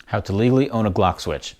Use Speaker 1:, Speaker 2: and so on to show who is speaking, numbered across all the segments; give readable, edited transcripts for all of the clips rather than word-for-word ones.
Speaker 1: How to legally own a Glock switch.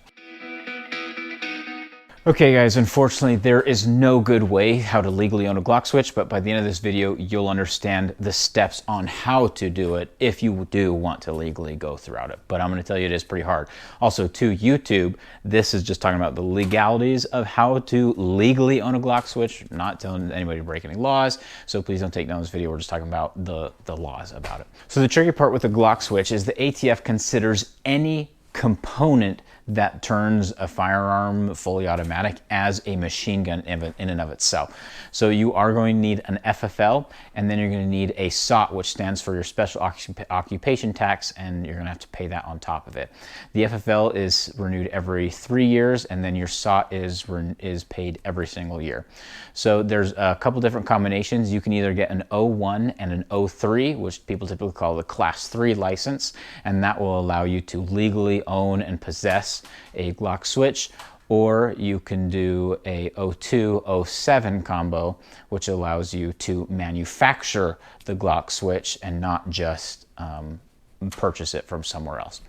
Speaker 1: Okay guys, unfortunately there is no good way how to legally own a Glock switch, but by the end of this video you'll understand the steps on how to do it if you do want to legally go throughout it. But I'm going to tell you it is pretty hard. Also to YouTube, this is just talking about the legalities of how to legally own a Glock switch, not telling anybody to break any laws, so please don't take down this video. We're just talking about the laws about it. So the tricky part with the Glock switch is the ATF considers any component that turns a firearm fully automatic as a machine gun in and of itself. So you are going to need an FFL, and then you're going to need a SOT, which stands for your special occupation tax, and you're going to have to pay that on top of it. The FFL is renewed every 3 years, and then your SOT is paid every single year. So there's a couple different combinations. You can either get an 01 and an 03, which people typically call the Class 3 license, and that will allow you to legally own and possess a Glock switch, or you can do a 02-07 combo, which allows you to manufacture the Glock switch and not just purchase it from somewhere else.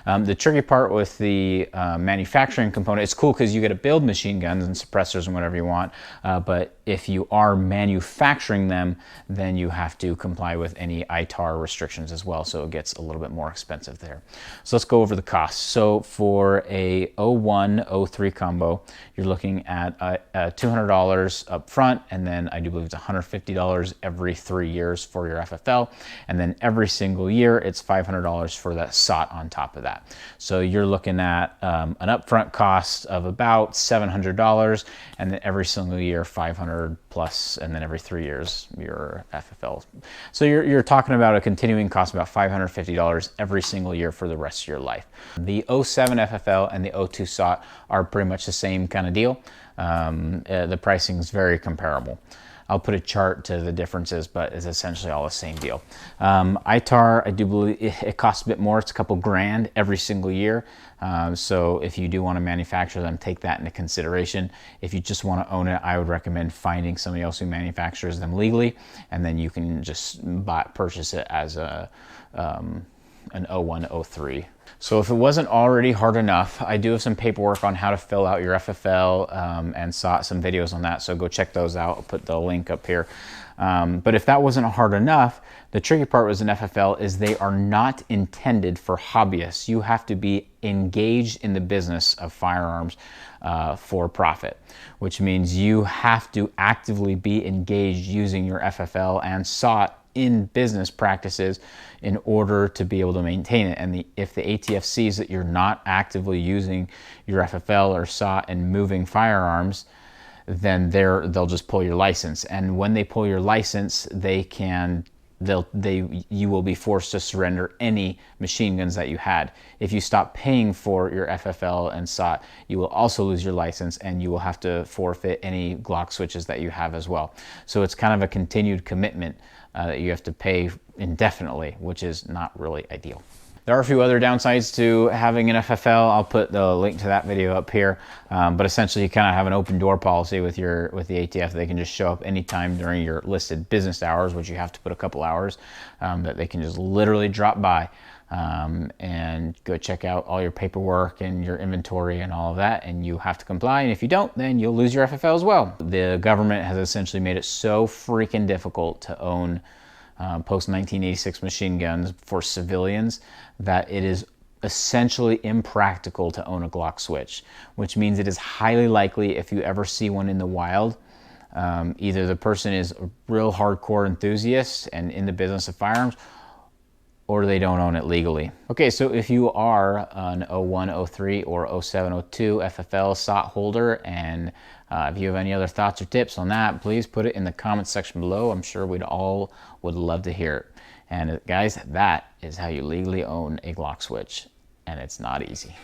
Speaker 1: The tricky part with the manufacturing component, it's cool because you get to build machine guns and suppressors and whatever you want, but if you are manufacturing them, then you have to comply with any ITAR restrictions as well, so it gets a little bit more expensive there. So let's go over the costs. So for a 01-03 combo, you're looking at $200 up front, and then I do believe it's $150 every 3 years for your FFL, and then every single year it's $500 for that SOT on top of that. So you're looking at an upfront cost of about $700, and then every single year $500 plus, and then every 3 years your FFL. So you're talking about a continuing cost of about $550 every single year for the rest of your life. The 07 FFL and the 02 SOT are pretty much the same kind of deal. The pricing is very comparable. I'll put a chart to the differences, but it's essentially all the same deal. ITAR, I do believe it costs a bit more. It's a couple grand every single year. So if you do want to manufacture them, take that into consideration. If you just want to own it, I would recommend finding somebody else who manufactures them legally, and then you can just purchase it as an 01-03. So if it wasn't already hard enough, I do have some paperwork on how to fill out your FFL and SOT, some videos on that, so go check those out. I'll put the link up here. But if that wasn't hard enough, the tricky part with an FFL is they are not intended for hobbyists. You have to be engaged in the business of firearms for profit, which means you have to actively be engaged using your FFL and SOT in business practices in order to be able to maintain it. And if the ATF sees that you're not actively using your FFL or SOT and moving firearms, then they'll just pull your license. And when they pull your license, you will be forced to surrender any machine guns that you had. If you stop paying for your FFL and SOT, you will also lose your license, and you will have to forfeit any Glock switches that you have as well. So it's kind of a continued commitment that you have to pay indefinitely, which is not really ideal. There are a few other downsides to having an FFL. I'll put the link to that video up here. But essentially you kind of have an open door policy with the ATF. They can just show up anytime during your listed business hours, which you have to put a couple hours, that they can just literally drop by and go check out all your paperwork and your inventory and all of that, and you have to comply. And if you don't, then you'll lose your FFL as well. The government has essentially made it so freaking difficult to own post-1986 machine guns for civilians that it is essentially impractical to own a Glock switch, which means it is highly likely if you ever see one in the wild, either the person is a real hardcore enthusiast and in the business of firearms, or they don't own it legally. Okay, so if you are an 01, 03, or 07, 02 FFL SOT holder, and if you have any other thoughts or tips on that, please put it in the comments section below. I'm sure we'd all would love to hear it. And guys, that is how you legally own a Glock switch, and it's not easy.